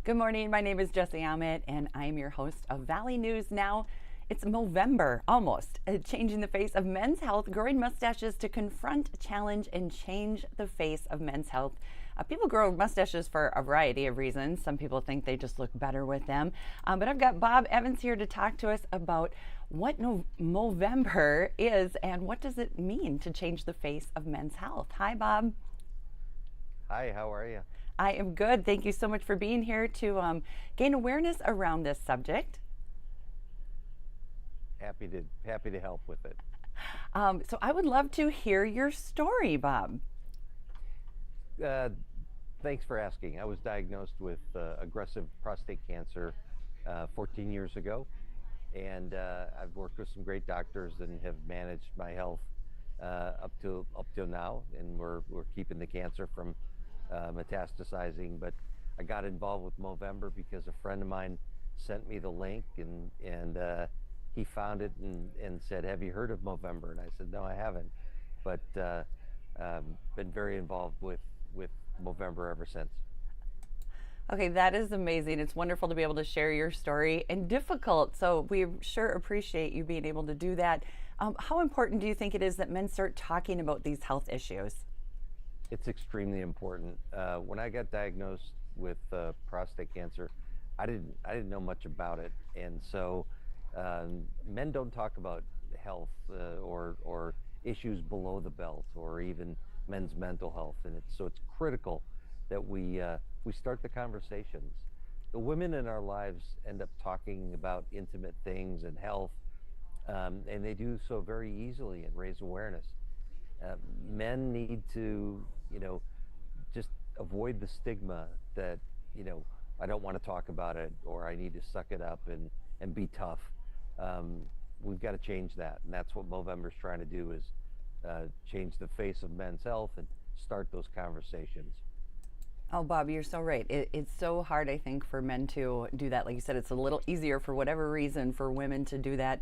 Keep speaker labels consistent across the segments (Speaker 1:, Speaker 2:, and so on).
Speaker 1: Good morning. My name is Jesse Ahmet, and I am your host of Valley News Now. It's Movember, almost. Changing the face of men's health, growing mustaches to confront, challenge, and change the face of men's health. People grow mustaches for a variety of reasons. Some people think they just look better with them. But I've got Bob Evans here to talk to us about what Movember is and what does it mean to change the face of men's health. Hi, Bob.
Speaker 2: Hi, how are you?
Speaker 1: I am good. Thank you so much for being here to gain awareness around this subject.
Speaker 2: Happy to help with it.
Speaker 1: So I would love to hear your story, Bob.
Speaker 2: Uh, Thanks for asking. I was diagnosed with aggressive prostate cancer 14 years ago, and I've worked with some great doctors and have managed my health up till now, and we're keeping the cancer from metastasizing. But I got involved with Movember because a friend of mine sent me the link, and he found it and said, "Have you heard of Movember?" And I said, "No, I haven't," but been very involved with Movember ever since.
Speaker 1: Okay, that is amazing. It's wonderful to be able to share your story and difficult. So we sure appreciate you being able to do that. How important do you think it is that men start talking about these health issues?
Speaker 2: It's extremely important. When I got diagnosed with prostate cancer, I didn't know much about it, and so men don't talk about health or issues below the belt, or even men's mental health, and it's critical that we start the conversations. The women in our lives end up talking about intimate things and health, and they do so very easily and raise awareness. Uh, Men need to, you know, just avoid the stigma that, you know, I don't want to talk about it, or I need to suck it up and be tough. Um, we've got to change that, and that's what Movember's trying to do, is change the face of men's health and start those conversations.
Speaker 1: Oh, Bob, you're so right. It's so hard, I think, for men to do that. Like you said, it's a little easier for whatever reason for women to do that.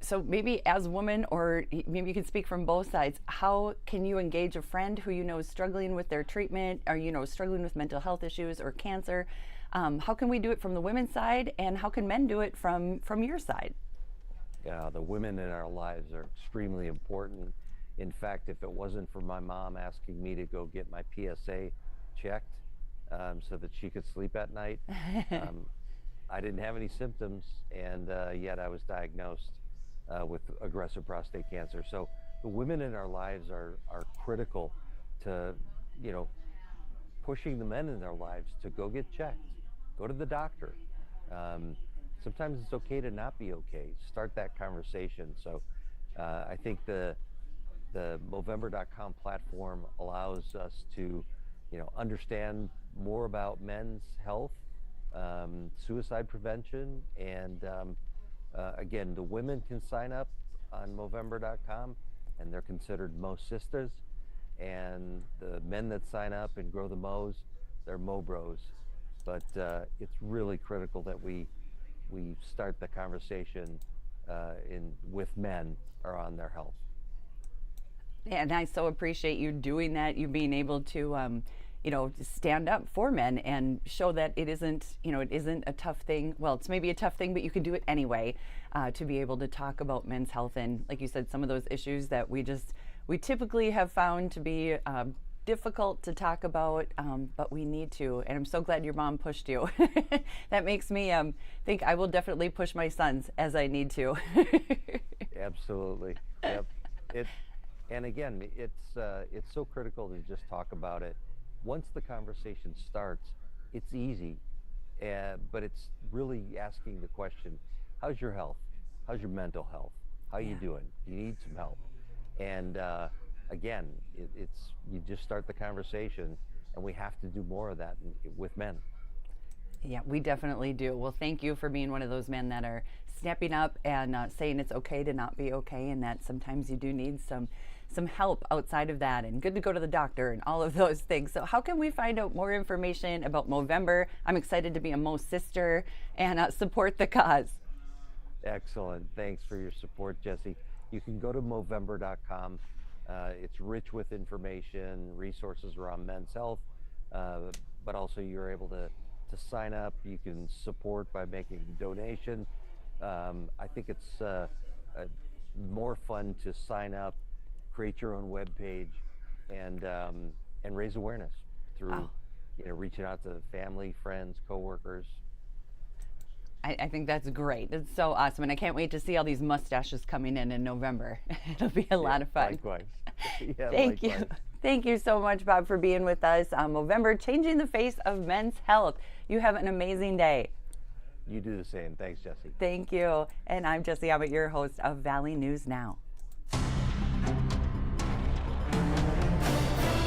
Speaker 1: So maybe as women, or maybe you can speak from both sides, how can you engage a friend who you know is struggling with their treatment, or struggling with mental health issues or cancer? How can we do it from the women's side, and how can men do it from your side?
Speaker 2: The women in our lives are extremely important. In fact, if it wasn't for my mom asking me to go get my PSA checked, so that she could sleep at night, um, I didn't have any symptoms, and yet I was diagnosed with aggressive prostate cancer. So the women in our lives are critical to, you know, pushing the men in their lives to go get checked, go to the doctor. Um, Sometimes it's okay to not be okay. Start that conversation. So I think the Movember.com platform allows us to, you know, understand more about men's health, suicide prevention, and again, the women can sign up on Movember.com, and they're considered Mo sisters, and the men that sign up and grow the Mo's, they're Mo bros. But it's really critical that we start the conversation in with men around their health.
Speaker 1: And I so appreciate you doing that, you being able to, stand up for men and show that it isn't a tough thing. Well, it's maybe a tough thing, but you can do it anyway, to be able to talk about men's health. And like you said, some of those issues that we typically have found to be difficult to talk about, but we need to. And I'm so glad your mom pushed you. That makes me think I will definitely push my sons as I need to.
Speaker 2: Absolutely. Yep. It and again, it's so critical to just talk about it. Once the conversation starts, it's easy, but it's really asking the question: how's your health? How's your mental health? How you
Speaker 1: Yeah.
Speaker 2: doing? Do you need some help? And again, it's you just start the conversation, and we have to do more of that with men.
Speaker 1: Yeah, we definitely do. Well, thank you for being one of those men that are snapping up and saying it's okay to not be okay, and that sometimes you do need some help outside of that, and good to go to the doctor and all of those things. So, how can we find out more information about Movember? I'm excited to be a Mo sister and support the cause.
Speaker 2: Excellent. Thanks for your support, Jesse. You can go to Movember.com. It's rich with information, resources around men's health, but also you're able to to sign up. You can support by making a donation. I think it's more fun to sign up, create your own web page, and raise awareness through
Speaker 1: Oh.
Speaker 2: reaching out to family, friends, coworkers.
Speaker 1: I think that's great. It's so awesome. And I can't wait to see all these mustaches coming in November. It'll be a lot of fun.
Speaker 2: Likewise. Yeah,
Speaker 1: Thank you.
Speaker 2: likewise.
Speaker 1: Thank you so much, Bob, for being with us on Movember, changing the face of men's health. You have an amazing day.
Speaker 2: You do the same. Thanks, Jesse.
Speaker 1: Thank you. And I'm Jesse Abbott, your host of Valley News Now.